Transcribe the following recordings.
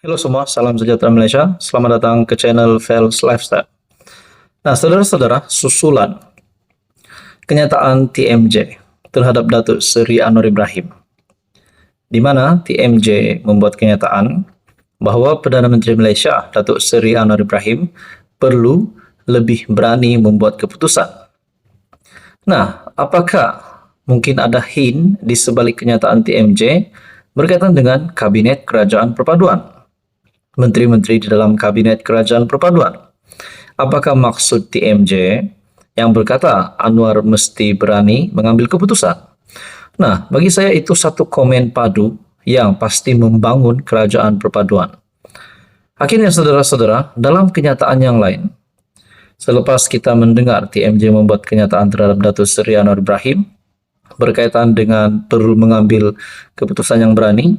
Halo semua, salam sejahtera Malaysia. Selamat datang ke channel Fels Lifestyle. Nah, saudara-saudara, susulan kenyataan TMJ terhadap Datuk Seri Anwar Ibrahim, di mana TMJ membuat kenyataan bahwa Perdana Menteri Malaysia, Datuk Seri Anwar Ibrahim, perlu lebih berani membuat keputusan. Nah, apakah mungkin ada hint di sebalik kenyataan TMJ berkaitan dengan Kabinet Kerajaan Perpaduan? Menteri-menteri di dalam Kabinet Kerajaan Perpaduan. Apakah maksud TMJ yang berkata Anwar mesti berani mengambil keputusan? Nah, bagi saya itu satu komen padu yang pasti membangun kerajaan perpaduan. Akhirnya saudara-saudara, dalam kenyataan yang lain, selepas kita mendengar TMJ membuat kenyataan terhadap Datuk Seri Anwar Ibrahim berkaitan dengan perlu mengambil keputusan yang berani,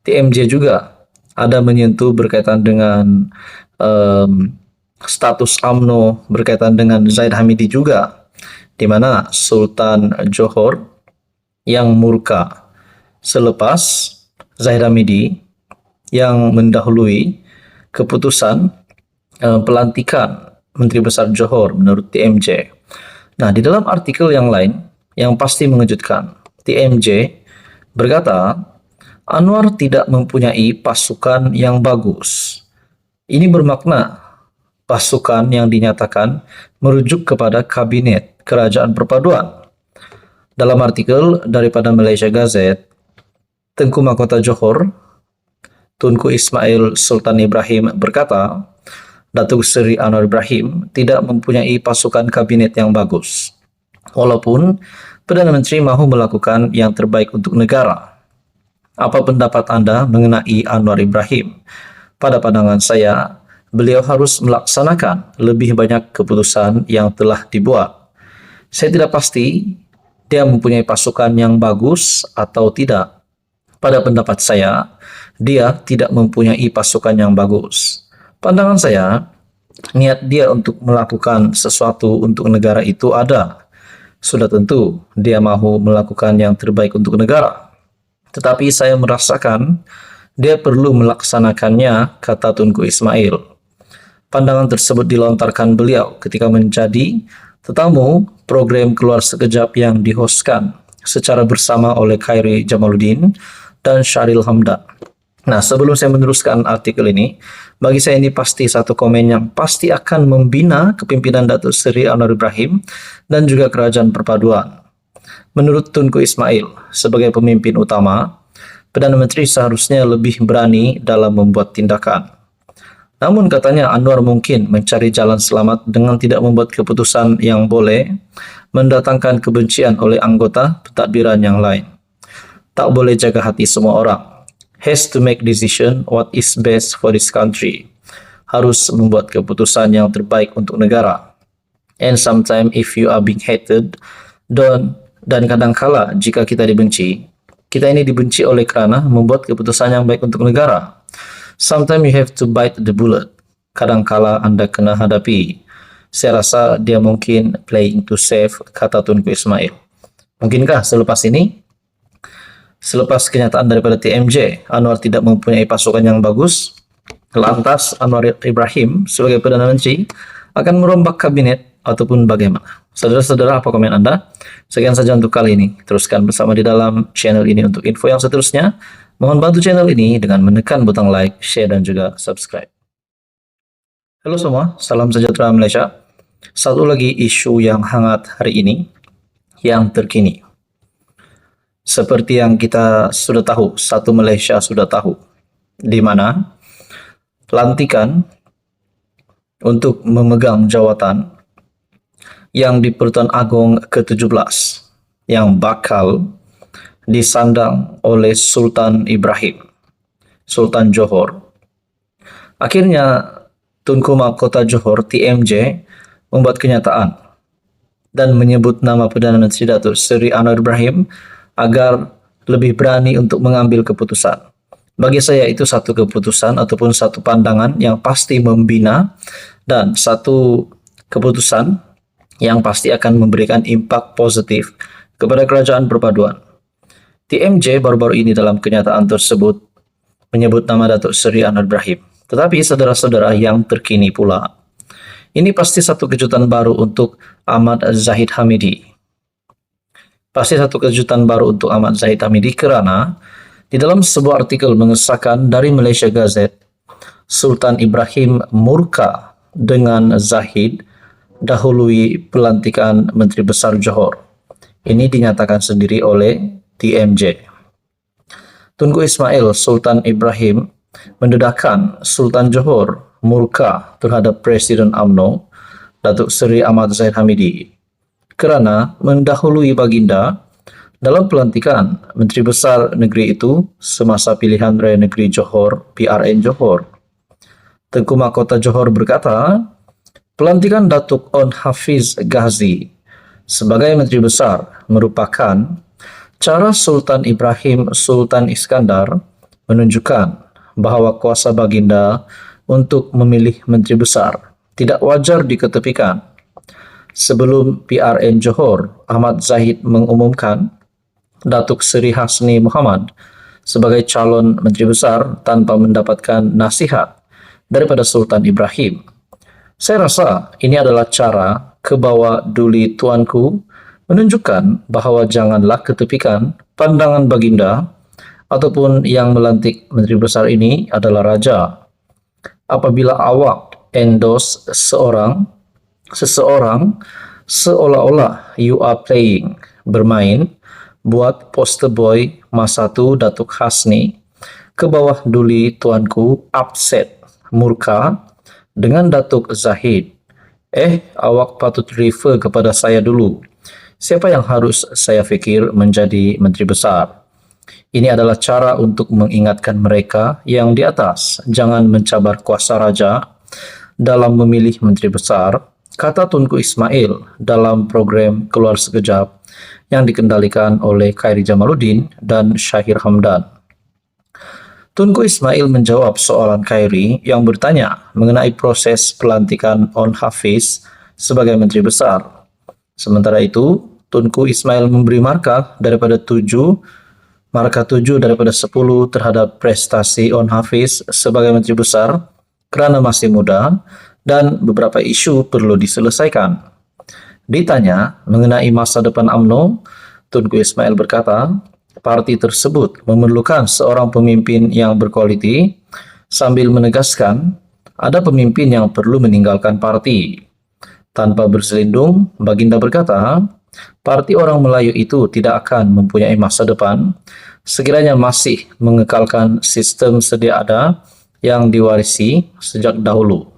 TMJ juga ada menyentuh berkaitan dengan status UMNO berkaitan dengan Zahid Hamidi juga, di mana Sultan Johor yang murka selepas Zahid Hamidi yang mendahului keputusan pelantikan Menteri Besar Johor menurut TMJ. Nah, di dalam artikel yang lain yang pasti mengejutkan, TMJ berkata Anwar tidak mempunyai pasukan yang bagus. Ini bermakna pasukan yang dinyatakan merujuk kepada Kabinet Kerajaan Perpaduan. Dalam artikel daripada Malaysia Gazette, Tengku Mahkota Johor, Tunku Ismail Sultan Ibrahim berkata, Datuk Seri Anwar Ibrahim tidak mempunyai pasukan kabinet yang bagus. Walaupun Perdana Menteri mahu melakukan yang terbaik untuk negara. Apa pendapat Anda mengenai Anwar Ibrahim? Pada pandangan saya, beliau harus melaksanakan lebih banyak keputusan yang telah dibuat. Saya tidak pasti dia mempunyai pasukan yang bagus atau tidak. Pada pendapat saya, dia tidak mempunyai pasukan yang bagus. Pandangan saya, niat dia untuk melakukan sesuatu untuk negara itu ada. Sudah tentu dia mahu melakukan yang terbaik untuk negara. Tetapi saya merasakan dia perlu melaksanakannya, kata Tunku Ismail. Pandangan tersebut dilontarkan beliau ketika menjadi tetamu program Keluar Sekejap yang dihostkan secara bersama oleh Khairi Jamaluddin dan Syahril Hamdan. Nah, sebelum saya meneruskan artikel ini, bagi saya ini pasti satu komen yang pasti akan membina kepimpinan Datuk Seri Anwar Ibrahim dan juga Kerajaan Perpaduan. Menurut Tunku Ismail, sebagai pemimpin utama, Perdana Menteri seharusnya lebih berani dalam membuat tindakan. Namun katanya Anwar mungkin mencari jalan selamat dengan tidak membuat keputusan yang boleh mendatangkan kebencian oleh anggota pentadbiran yang lain. Tak boleh jaga hati semua orang. Has to make decision what is best for this country. Harus membuat keputusan yang terbaik untuk negara. And sometimes if you are being hated, dan kadangkala jika kita dibenci, kita ini dibenci oleh kerana membuat keputusan yang baik untuk negara. Sometimes you have to bite the bullet. Kadangkala Anda kena hadapi. Saya rasa dia mungkin playing to save, kata Tunku Ismail. Mungkinkah selepas ini, selepas kenyataan daripada TMJ, Anwar tidak mempunyai pasukan yang bagus, lantas Anwar Ibrahim sebagai Perdana Menteri akan merombak kabinet ataupun bagaimana? Saudara-saudara, apa komen Anda? Sekian saja untuk kali ini. Teruskan bersama di dalam channel ini untuk info yang seterusnya. Mohon bantu channel ini dengan menekan butang like, share, dan juga subscribe. Halo semua, salam sejahtera Malaysia. Satu lagi isu yang hangat hari ini, yang terkini. Seperti yang kita sudah tahu, satu Malaysia sudah tahu, di mana pelantikan untuk memegang jawatan yang di Pertuan Agong ke-17 yang bakal disandang oleh Sultan Ibrahim, Sultan Johor. Akhirnya Tunku Mahkota Johor TMJ membuat kenyataan dan menyebut nama Perdana Menteri Datuk Seri Anwar Ibrahim agar lebih berani untuk mengambil keputusan. Bagi saya itu satu keputusan ataupun satu pandangan yang pasti membina dan satu keputusan yang pasti akan memberikan impak positif kepada kerajaan perpaduan. TMJ baru-baru ini dalam kenyataan tersebut menyebut nama Datuk Seri Anwar Ibrahim. Tetapi saudara-saudara yang terkini pula, ini pasti satu kejutan baru untuk Ahmad Zahid Hamidi. Pasti satu kejutan baru untuk Ahmad Zahid Hamidi kerana di dalam sebuah artikel mengesahkan dari Malaysia Gazette, Sultan Ibrahim murka dengan Zahid dahului pelantikan Menteri Besar Johor. Ini dinyatakan sendiri oleh TMJ. Tunku Ismail Sultan Ibrahim mendedahkan Sultan Johor murka terhadap Presiden UMNO Datuk Seri Ahmad Zahid Hamidi kerana mendahului baginda dalam pelantikan Menteri Besar negeri itu semasa pilihan raya negeri Johor PRN Johor. Tengku Mahkota Johor berkata, pelantikan Datuk On Hafiz Ghazi sebagai Menteri Besar merupakan cara Sultan Ibrahim Sultan Iskandar menunjukkan bahawa kuasa baginda untuk memilih Menteri Besar tidak wajar diketepikan. Sebelum PRN Johor, Ahmad Zahid mengumumkan Datuk Seri Hasni Muhammad sebagai calon Menteri Besar tanpa mendapatkan nasihat daripada Sultan Ibrahim. Saya rasa ini adalah cara kebawa duli tuanku menunjukkan bahawa janganlah ketepikan pandangan baginda ataupun yang melantik Menteri Besar ini adalah raja. Apabila awak endorse seseorang seolah-olah you are playing, bermain, buat poster boy masa tu Datuk Hasni ke bawah duli tuanku upset, murka dengan Datuk Zahid. Awak patut refer kepada saya dulu. Siapa yang harus saya fikir menjadi Menteri Besar? Ini adalah cara untuk mengingatkan mereka yang di atas jangan mencabar kuasa raja dalam memilih Menteri Besar, kata Tunku Ismail dalam program Keluar Sekejap yang dikendalikan oleh Khairi Jamaluddin dan Syahir Hamdan. Tunku Ismail menjawab soalan Khairi yang bertanya mengenai proses pelantikan On Hafiz sebagai Menteri Besar. Sementara itu, Tunku Ismail memberi markah daripada 7 daripada 10 terhadap prestasi On Hafiz sebagai Menteri Besar kerana masih muda dan beberapa isu perlu diselesaikan. Ditanya mengenai masa depan UMNO, Tunku Ismail berkata, parti tersebut memerlukan seorang pemimpin yang berkualiti sambil menegaskan ada pemimpin yang perlu meninggalkan parti. Tanpa berselindung, baginda berkata, parti orang Melayu itu tidak akan mempunyai masa depan sekiranya masih mengekalkan sistem sedia ada yang diwarisi sejak dahulu.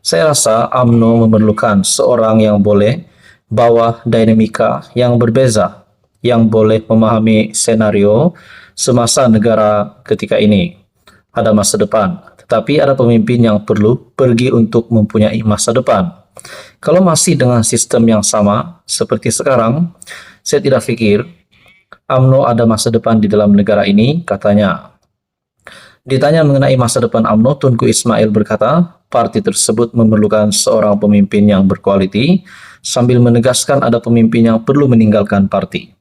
Saya rasa UMNO memerlukan seorang yang boleh bawa dinamika yang berbeza, yang boleh memahami senario semasa negara ketika ini. Ada masa depan, tetapi ada pemimpin yang perlu pergi untuk mempunyai masa depan. Kalau masih dengan sistem yang sama seperti sekarang, saya tidak fikir UMNO ada masa depan di dalam negara ini, katanya. Ditanya mengenai masa depan UMNO, Tunku Ismail berkata, parti tersebut memerlukan seorang pemimpin yang berkualiti sambil menegaskan ada pemimpin yang perlu meninggalkan parti.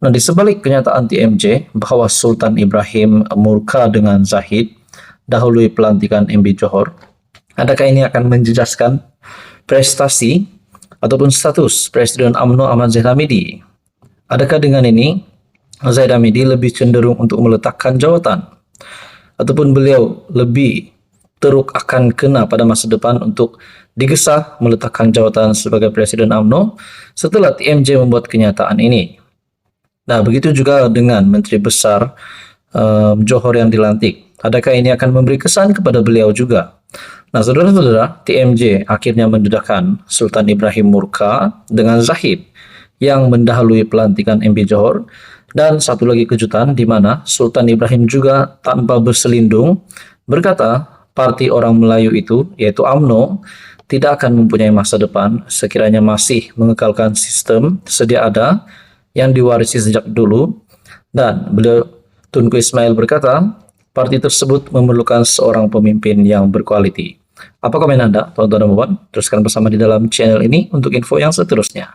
Nah, di sebalik kenyataan TMJ bahawa Sultan Ibrahim murka dengan Zahid dahului pelantikan MB Johor, adakah ini akan menjejaskan prestasi ataupun status Presiden UMNO Ahmad Zahid Hamidi? Adakah dengan ini Zahid Hamidi lebih cenderung untuk meletakkan jawatan ataupun beliau lebih teruk akan kena pada masa depan untuk digesah meletakkan jawatan sebagai Presiden UMNO setelah TMJ membuat kenyataan ini? Nah, begitu juga dengan Menteri Besar Johor yang dilantik. Adakah ini akan memberi kesan kepada beliau juga? Nah, saudara-saudara, TMJ akhirnya mendedahkan Sultan Ibrahim murka dengan Zahid yang mendahului pelantikan MB Johor, dan satu lagi kejutan di mana Sultan Ibrahim juga tanpa berselindung berkata parti orang Melayu itu, yaitu UMNO, tidak akan mempunyai masa depan sekiranya masih mengekalkan sistem sedia ada yang diwarisi sejak dulu, dan beliau Tunku Ismail berkata, parti tersebut memerlukan seorang pemimpin yang berkualiti. Apa komen Anda, teman-teman dan Teruskan bersama di dalam channel ini untuk info yang seterusnya.